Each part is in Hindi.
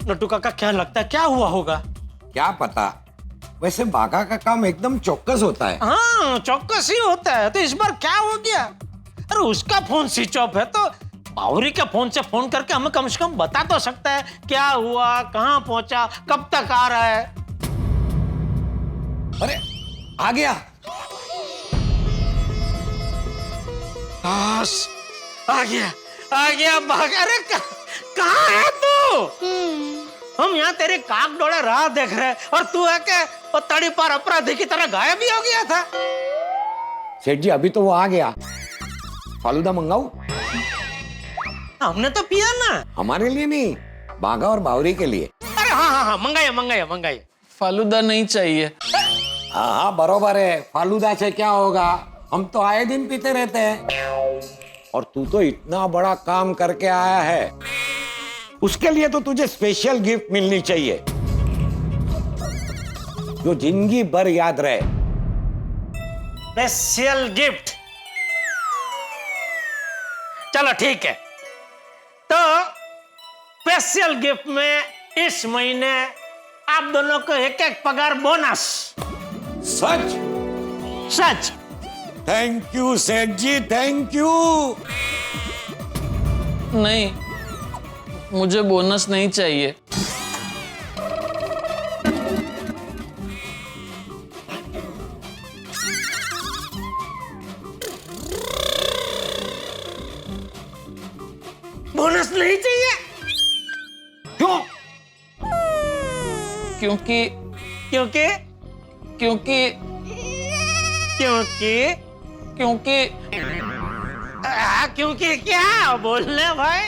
नट्टू काका क्या लगता है क्या हुआ होगा? क्या पता, वैसे बाघा का काम एकदम चौकस होता है। हाँ चौकस ही होता है। तो इस बार क्या हो गया? अरे उसका फोन स्विच ऑफ है तो बावरी के फोन से फोन करके हमें कम से कम बता तो सकता है क्या हुआ, कहाँ पहुंचा, कब तक आ रहा है। अरे आ गया। बस आ गया बाघ। अरे कहाँ है तू? हम यहाँ तेरे काक डोले राह देख रहे और तू है के वो तड़ी पार अपराधी की तरह गायब भी हो गया था। सेठ जी अभी तो वो आ गया। फालूदा मंगाऊं? हमने तो पिया ना। हमारे लिए नहीं, बाघा और बावरी के लिए। अरे हाँ मंगाइए। फालूदा नहीं चाहिए। हाँ बरोबर है, फालूदा से क्या होगा, हम तो आए दिन पीते रहते हैं। और तू तो इतना बड़ा काम करके आया है, उसके लिए तो तुझे स्पेशल गिफ्ट मिलनी चाहिए जो जिंदगी भर याद रहे। Special gift? चलो ठीक है, तो स्पेशल गिफ्ट में इस महीने आप दोनों को एक पगार बोनस। सच? थैंक यू सेठ जी, थैंक यू। नहीं, मुझे बोनस नहीं चाहिए। बोनस नहीं चाहिए? क्यों? क्योंकि क्योंकि क्योंकि क्योंकि क्योंकि क्योंकि क्या बोलने भाई?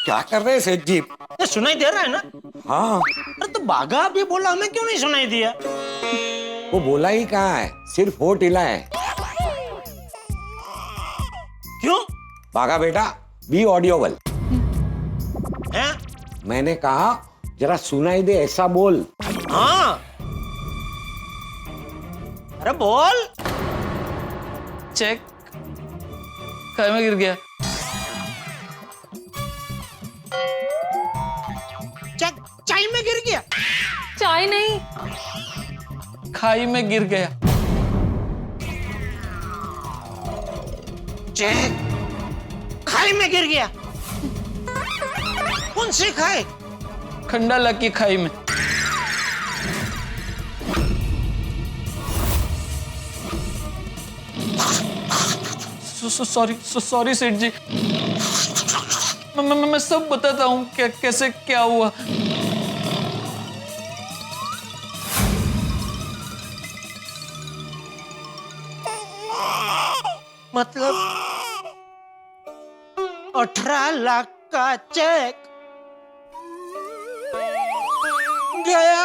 क्या कर रहे हैं सेठ जी? ये सुनाई दे रहा है ना? हाँ, अरे तो बाघा अभी बोला, हमें क्यों नहीं सुनाई दिया? वो बोला ही कहाँ है, सिर्फ होठ हिला है। क्यों? बाघा बेटा बी ऑडियोबल। हैं? मैंने कहा जरा सुनाई दे ऐसा बोल। हाँ अरे बोल। चेक खाई में गिर गया। चाय में गिर गया? चाय नहीं, खाई में गिर गया। चेक खाई में गिर गया? कौन सी खाई? खंडाला की खाई में। सॉरी सेठ जी, मैं सब बताता हूँ कैसे क्या हुआ। मतलब 18 लाख का चेक गया?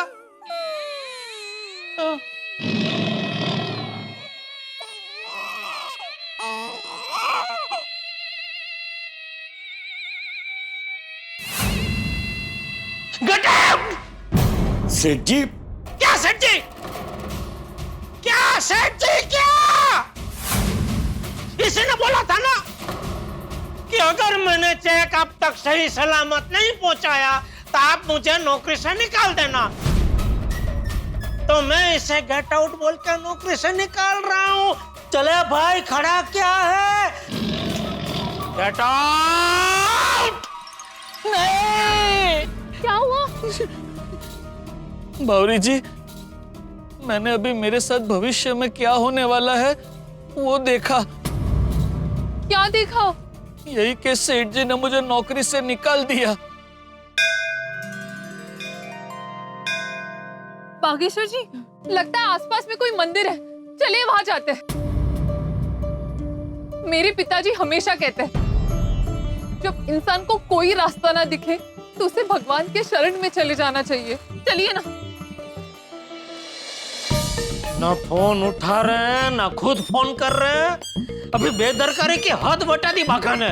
सेठ जी क्या सेठ जी? क्या सेठ जी? क्या इसी ने बोला था ना कि अगर मैंने चेक अब तक सही सलामत नहीं पहुंचाया तो आप मुझे नौकरी से निकाल देना। तो मैं इसे गेट आउट बोल के नौकरी से निकाल रहा हूं। चले भाई, खड़ा क्या है? Get out. नहीं, क्या हुआ? बावरी जी, मैंने अभी मेरे साथ भविष्य में क्या होने वाला है वो देखा। क्या देखा? यही कि सेठ जी ने मुझे नौकरी से निकाल दिया। बागेश्वर जी, लगता है आसपास में कोई मंदिर है, चलिए वहां जाते हैं। मेरे पिताजी हमेशा कहते हैं जब इंसान को कोई रास्ता ना दिखे तो उसे भगवान के शरण में चले जाना चाहिए। चलिए ना। ना फोन उठा रहे हैं, ना खुद फोन कर रहे हैं। अभी बेदरकारी की हद बता दी बाघा ने।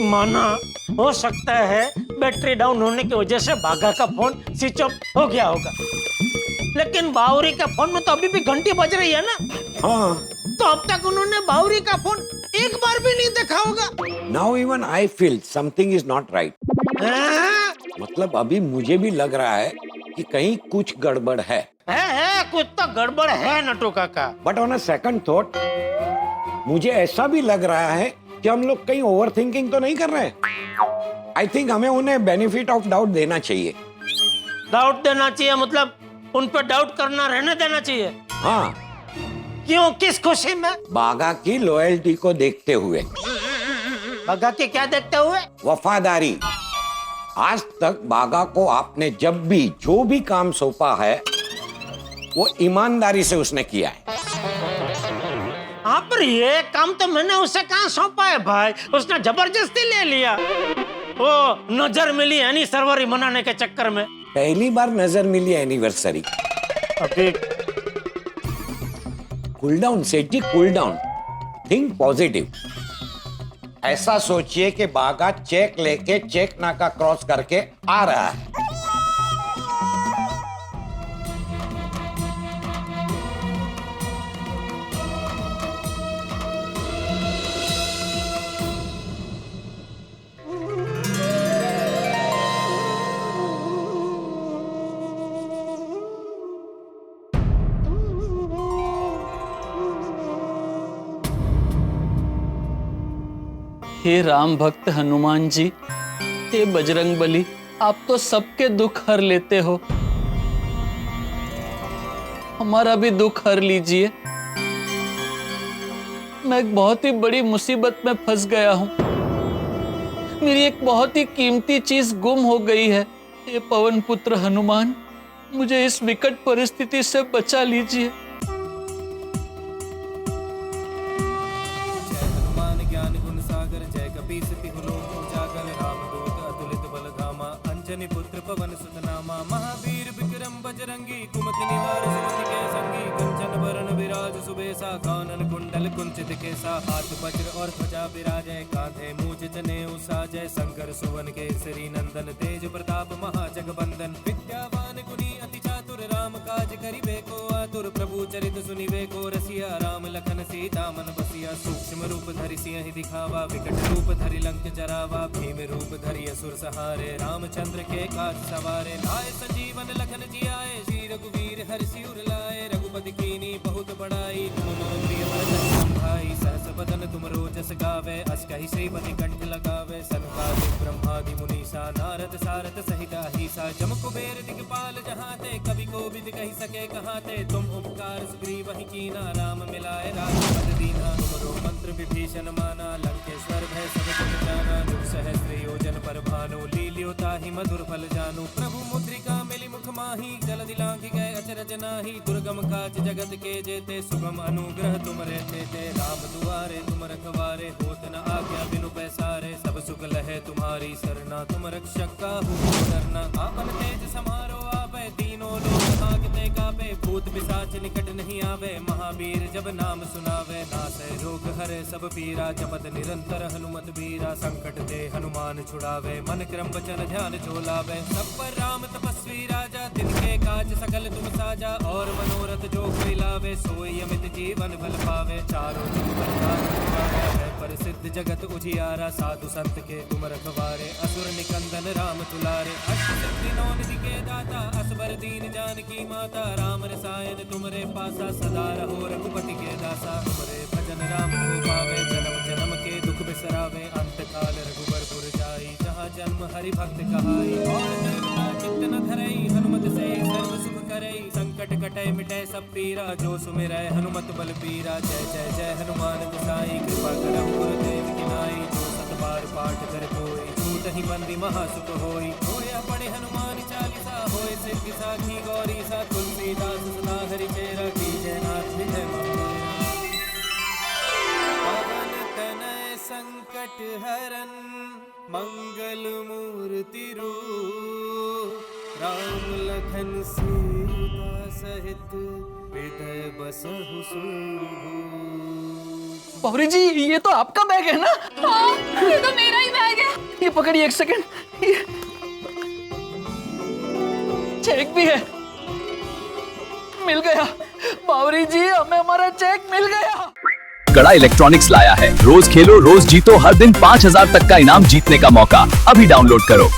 माना हो सकता है बैटरी डाउन होने की वजह से बाघा का फोन स्विच ऑफ हो गया होगा, लेकिन बावरी का फोन में तो अभी भी घंटी बज रही है ना। हाँ, तो अब तक उन्होंने बावरी का फोन एक बार भी नहीं देखा होगा। Now even I feel something is not right. हाँ? मतलब अभी मुझे भी लग रहा है कि कहीं कुछ गड़बड़ है। कुछ तो गड़बड़ है नटू काका। But on a second thought मुझे ऐसा भी लग रहा है कि हम लोग कहीं ओवर थिंकिंग तो नहीं कर रहे। आई थिंक हमें उन्हें बेनिफिट ऑफ डाउट देना चाहिए। डाउट देना चाहिए मतलब उन पर डाउट करना रहने देना चाहिए। हाँ, क्यों, किस खुशी में? बाघा की लॉयल्टी को देखते हुए। बाघा के क्या देखते हुए? वफादारी। आज तक बाघा को आपने जब भी जो भी काम सौंपा है वो ईमानदारी से उसने किया है। हाँ, पर ये काम तो मैंने उसे कहाँ सौंपा है भाई, उसने जबरदस्ती ले लिया। वो नजर मिली एनिवर्सरी मनाने के चक्कर में। पहली बार नजर मिली एनिवर्सरी। अभी कूल डाउन सेठ जी, कूल डाउन। Think positive. ऐसा सोचिए कि बाघा चेक लेके चेक नाका क्रॉस करके आ रहा है। हे राम भक्त हनुमान जी, हे बजरंग बली, आप तो सबके दुख हर लेते हो, हमारा भी दुख हर लीजिए। मैं एक बहुत ही बड़ी मुसीबत में फंस गया हूँ। मेरी एक बहुत ही कीमती चीज गुम हो गई है। हे पवन पुत्र हनुमान, मुझे इस विकट परिस्थिति से बचा लीजिए। पुत्र पवन सुत नामा, महावीर विक्रम बजरंगी, कुमति निवार सुमति के संगी, कंचन वरण विराज सुबेसा, कानन कुंडल कुंचित केसा, हाथ वज्र और ध्वजा विराजय, कांधे मूज जनेऊ साजय, शंकर सुवन केसरी नंदन, तेज प्रताप महाजगबंदन, विद्यावान गुणी अति चातुर, राम काज करिबे को आतुर, प्रभु चरित सुनिबे को रसिया, राम लखन सीता मन बसिया, सूक्ष्म रूप धरि सिंह दिखावा, विकट रूप धरि लंक जरावा, भीम रूप धरि असुर सहारे, रामचंद्र के काज सवारे, लाए संजीवन लखन जियाए, श्री रघुवीर हर्षि उर लाए, रघुपति कीनी बहुत बड़ाई, तुम मम प्रिय भरत भाई, सहस बदन तुम रोजस गावे, अस कहि श्रीपति कंठ लगावे, सनकादिक ब्रह्मादि मुनीसा, नारद सारद सहित अहिसा, जम कुबेर दिगपाल जहाते, कवि कोविद कहि सके कहाते, तुम उपकार सुग्रीव ही कीना, राम मिलाए राजपद दीना, तुमरो मंत्र विभीषण माना, लंकेश्वर भय सब जग जाना, जुग सहस्त्र योजन पर भानु, लील्यो ताहि मधुर फल जानू, प्रभु मुद्रिका मिली मुख माही, जलधि लांघि गए अचरज नाही, दुर्गम काज जगत के जेते, सुगम अनुग्रह तुम रहते थे, राम दुआरे तुम रखवारे, होत न आज्ञा बिनु पैसारे, सब सुख लहे तुम्हारी सरना, तुम रक्षक काहू को डरना, आपन तेज समारो आवे, तीनों लोग भागते कापे, भूत पिशाच निकट नहीं आवे, महावीर जब नाम सुनावे, नासै रोग हरे सब पीरा, जपत निरंतर हनुमत बीरा, संकट ते हनुमान छुड़ावे, मन क्रम वचन ध्यान जो लावे, सब पर राम तपस्वी राजा, तिनके काज सकल तुम साजा, और मनोरथ जो कोई लावे, सोई अमित जीवन फल पावे, चारों जुग परताप तुम्हारा है, प्रसिद्ध जगत उजियारा, साधु संत के तुम रखवारे, असुर निकंदन राम तुलारे, अष्ट सिद्धि नौ निधि के दाता, असबर दीन जानकी माता, राम रसायन तुमरे पासा, सदा रहो रघुपति के दासा, तुमरे भजन राम को पावे, जन्म जन्म के दुख बिसरावे, अंत काल रघुबर पुर जाई, जहाँ जन्म हरि भक्त कहाई, और देवता चित्त न धरई, हनुमत से सर्व सुख करई, संकट कटै मिटै सब पीरा, जो सुमिरै हनुमत बल पीरा, जय जय जय हनुमान गोसाई, कृपा करहु गुरुदेव की नाई, जो सत बार पाठ कर कोई, छूट ही बंदी महासुख होई, होया पढ़े हनुमान चालीसा, होय सिद्धि साखी गौरी सा, तुलसीदास सदा हरि चेरा, की जय नाथ विजय मंगल, पवन तनय संकट हरन, मंगल मूर्ति रूप, राम लखन सीता सहित हृदय बसहु सुरभूप। पौरी जी, ये तो आपका बैग है ना? हाँ, ये तो मेरा ही बैग ये पकड़िए एक सेकंड, चेक भी है, मिल गया। बावरी जी, हमें हमारा चेक मिल गया। कड़ा इलेक्ट्रॉनिक्स लाया है रोज खेलो रोज जीतो, हर दिन 5,000 तक का इनाम जीतने का मौका। अभी डाउनलोड करो।